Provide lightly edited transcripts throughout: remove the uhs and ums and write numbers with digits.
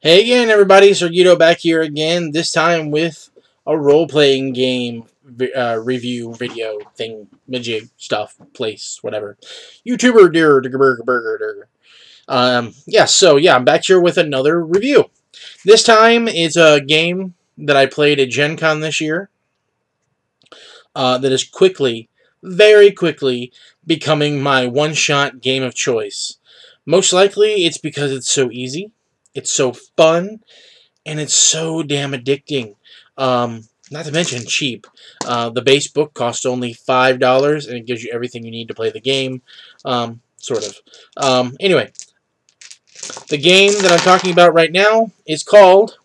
Hey again, everybody. Sergito back here again. This time with a role-playing game review video thing, majig stuff, place, whatever. YouTuber, burger. Yeah. I'm back here with another review. This time it's a game that I played at GenCon this year. That is quickly, very quickly, becoming my one-shot game of choice. Most likely, it's because it's so easy, it's so fun, and it's so damn addicting. Not to mention cheap. The base book costs only $5, and it gives you everything you need to play the game. Sort of. Anyway, the game that I'm talking about right now is called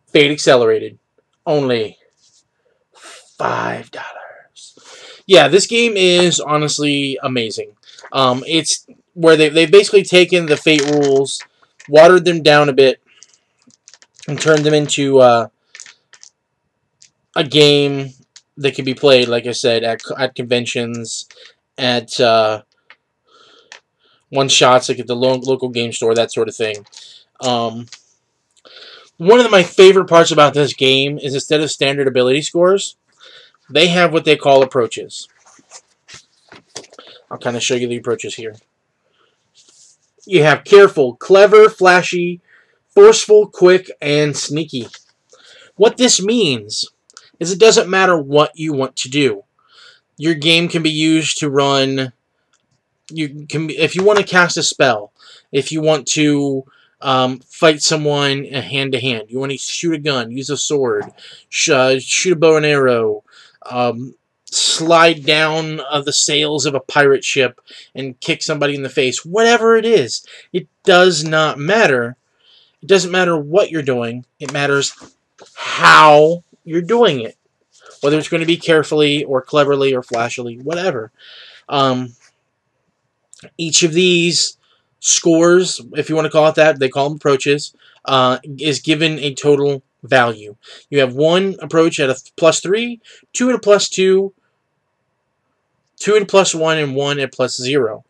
Fate Accelerated. Only $5. Yeah, this game is honestly amazing. It's where they've basically taken the Fate rules, watered them down a bit, and turned them into a game that can be played, like I said, at conventions, at one-shots, like at the local game store, that sort of thing. One of my favorite parts about this game is instead of standard ability scores, they have what they call approaches. I'll kind of show you the approaches here. You have careful, clever, flashy, forceful, quick, and sneaky. What this means is it doesn't matter what you want to do. Your game can be used to run. If you want to cast a spell, if you want to fight someone hand to hand, you want to shoot a gun, use a sword, shoot a bow and arrow, slide down the sails of a pirate ship and kick somebody in the face. Whatever it is, it does not matter. It doesn't matter what you're doing. It matters how you're doing it. Whether it's going to be carefully or cleverly or flashily, whatever. Each of these scores, if you want to call it that, they call them approaches, is given a total value. You have one approach at a +3, two at a +2, two at a +1, and one at +0.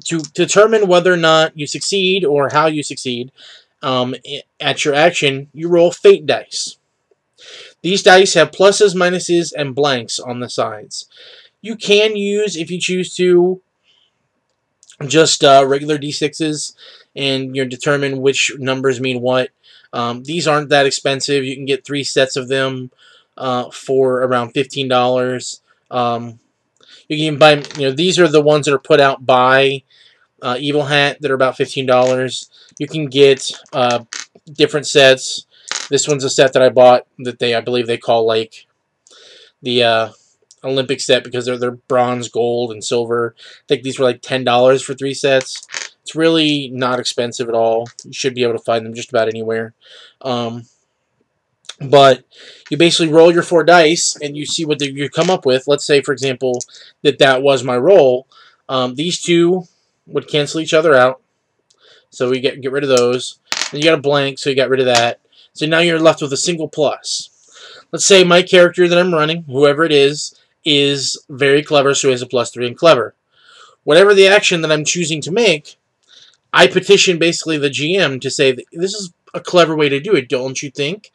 To determine whether or not you succeed or how you succeed at your action, you roll fate dice. These dice have pluses, minuses, and blanks on the sides. You can use, if you choose to, just regular d6s, and you determine which numbers mean what. These aren't that expensive. You can get 3 sets of them for around $15. You can buy, these are the ones that are put out by Evil Hat that are about $15. You can get different sets. This one's a set that I bought that I believe they call like the Olympic set because they're bronze, gold, and silver. I think these were like $10 for 3 sets. It's really not expensive at all. You should be able to find them just about anywhere. But you basically roll your 4 dice and you see what you come up with. Let's say, for example, that was my roll. These two would cancel each other out. So we get rid of those. Then you got a blank, so you got rid of that. So now you're left with a single plus. Let's say my character that I'm running, whoever it is very clever, so he has a +3 in clever. Whatever the action that I'm choosing to make, I petition basically the GM to say, this is a clever way to do it, don't you think?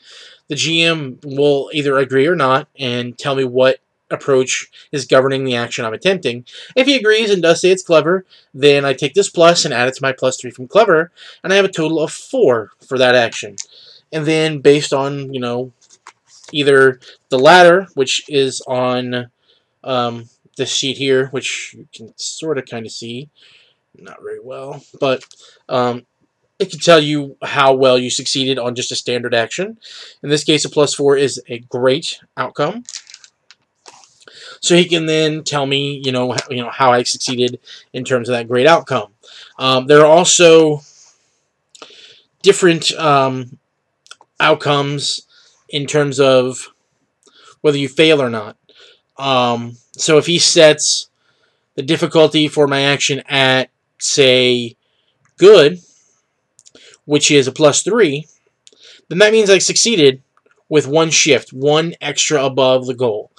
The GM will either agree or not and tell me what approach is governing the action I'm attempting. If he agrees and does say it's clever, then I take this plus and add it to my +3 from clever, and I have a total of 4 for that action. And then based on, either the latter, which is on this sheet here, which you can sort of kind of see, not very well, but it can tell you how well you succeeded on just a standard action. In this case, a +4 is a great outcome. So he can then tell me, how I succeeded in terms of that great outcome. There are also different outcomes in terms of whether you fail or not. So if he sets the difficulty for my action at, say, good, which is a +3, then that means I succeeded with 1 shift, 1 extra above the goal.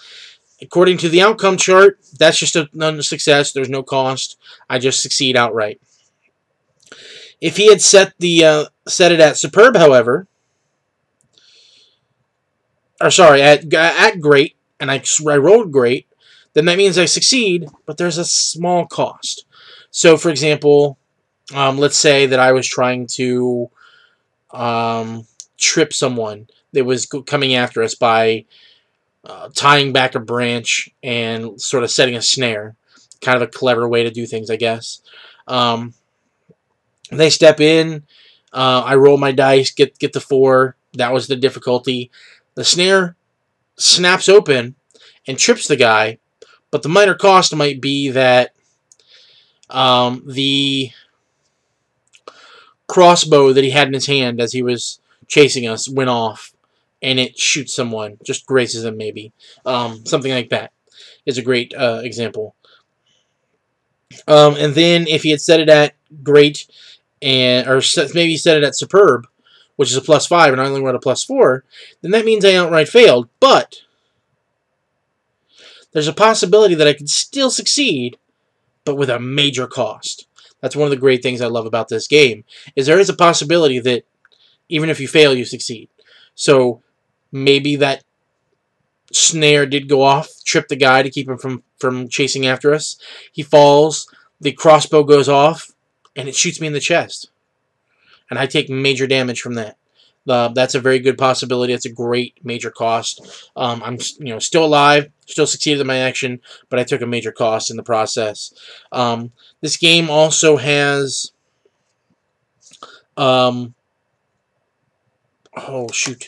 According to the outcome chart, that's just a success. There's no cost. I just succeed outright. If he had set it at superb, however, or sorry, at great, and I rolled great, then that means I succeed, but there's a small cost. So, for example, let's say that I was trying to trip someone that was coming after us by tying back a branch and sort of setting a snare. Kind of a clever way to do things, I guess. They step in. I roll my dice, get the 4. That was the difficulty. The snare snaps open and trips the guy, but the minor cost might be that the crossbow that he had in his hand as he was chasing us went off, and it shoots someone, just grazes them maybe. Something like that is a great example. And then if he had set it at great, or maybe set it at superb, which is a +5, and I only rolled a +4, then that means I outright failed. But there's a possibility that I could still succeed, but with a major cost. That's one of the great things I love about this game, is there is a possibility that even if you fail, you succeed. So maybe that snare did go off, tripped the guy to keep him from chasing after us. He falls, the crossbow goes off, and it shoots me in the chest. And I take major damage from that. That's a very good possibility. It's a great major cost. I'm still alive, still succeeded in my action, but I took a major cost in the process. This game also has oh shoot,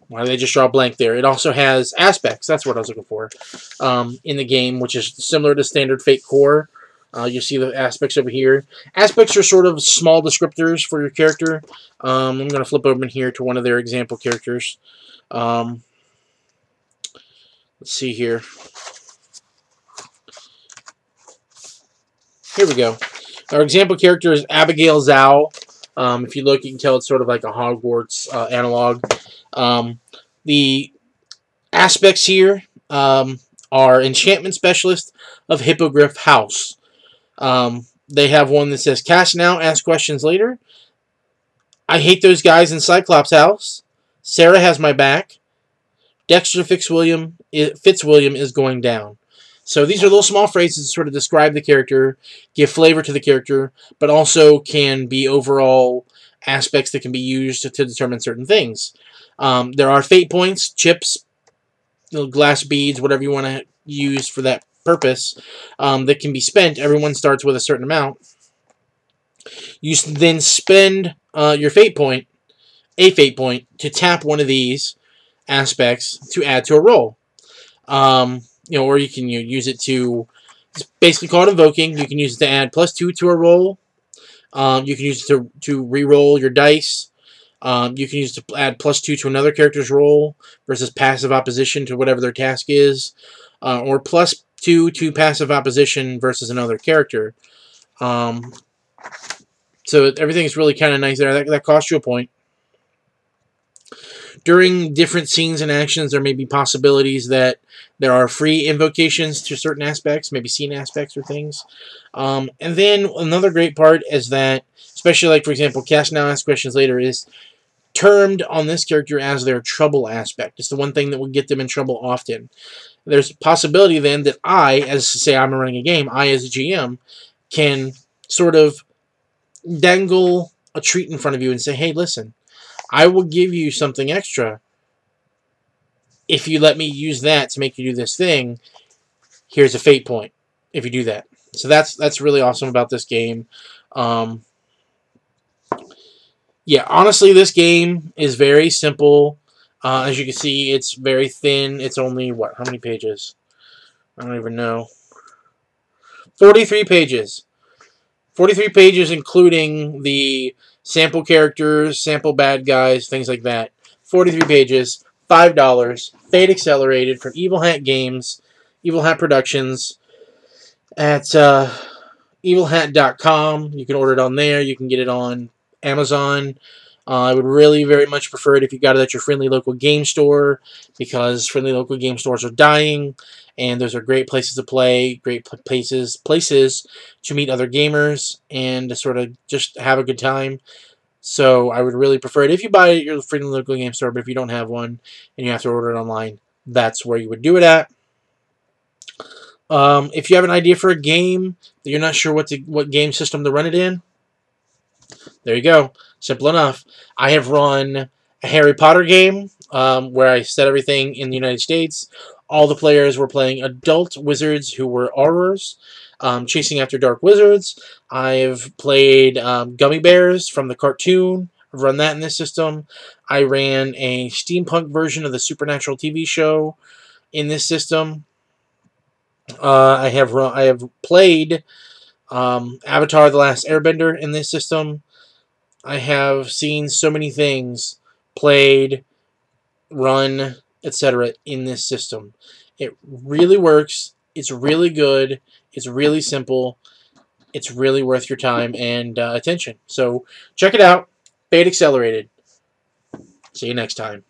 why did I just draw a blank there? It also has aspects. That's what I was looking for in the game, which is similar to standard Fate Core. You see the aspects over here. Aspects are sort of small descriptors for your character. I'm going to flip open here to one of their example characters. Let's see here. Here we go. Our example character is Abigail Zhao. If you look, you can tell it's sort of like a Hogwarts analog. The aspects here are Enchantment Specialist of Hippogriff House. They have one that says, Cast now, ask questions later. I hate those guys in Cyclops' house. Sarah has my back. Dexter Fitzwilliam is going down. So these are little small phrases to sort of describe the character, give flavor to the character, but also can be overall aspects that can be used to determine certain things. There are fate points, chips, glass beads, whatever you want to use for that purpose, that can be spent. Everyone starts with a certain amount. You then spend your fate point, to tap one of these aspects to add to a roll. Or you can use it to, it's basically called invoking. You can use it to add +2 to a roll. You can use it to re-roll your dice. You can use it to add +2 to another character's roll versus passive opposition to whatever their task is. Or +2 to passive opposition versus another character. So everything's really kind of nice there. That costs you a point. During different scenes and actions, there may be possibilities that there are free invocations to certain aspects, maybe scene aspects or things. And then another great part is that, especially like, for example, Cast Now, Ask Questions Later is termed on this character as their trouble aspect. It's the one thing that will get them in trouble often. There's a possibility then that I, as say I'm running a game, I as a GM, can sort of dangle a treat in front of you and say, hey, listen, I will give you something extra if you let me use that to make you do this thing. Here's a fate point if you do that. So that's really awesome about this game. Yeah, honestly, this game is very simple. As you can see, it's very thin. It's only, what, how many pages? I don't even know. 43 pages. 43 pages including the sample characters, sample bad guys, things like that. 43 pages, $5. Fate Accelerated from Evil Hat Games, Evil Hat Productions at evilhat.com. You can order it on there. You can get it on Amazon. I would really very much prefer it if you got it at your friendly local game store, because friendly local game stores are dying, and those are great places to play, great places to meet other gamers, and to sort of just have a good time. So I would really prefer it if you buy it at your friendly local game store, but if you don't have one and you have to order it online, that's where you would do it at. If you have an idea for a game that you're not sure what game system to run it in, there you go. Simple enough. I have run a Harry Potter game where I set everything in the United States. All the players were playing adult wizards who were aurors, chasing after dark wizards. I've played Gummy Bears from the cartoon. I've run that in this system. I ran a steampunk version of the Supernatural TV show in this system. I have played Avatar: The Last Airbender in this system. I have seen so many things played, run, etc. in this system. It really works. It's really good. It's really simple. It's really worth your time and attention. So check it out. Fate Accelerated. See you next time.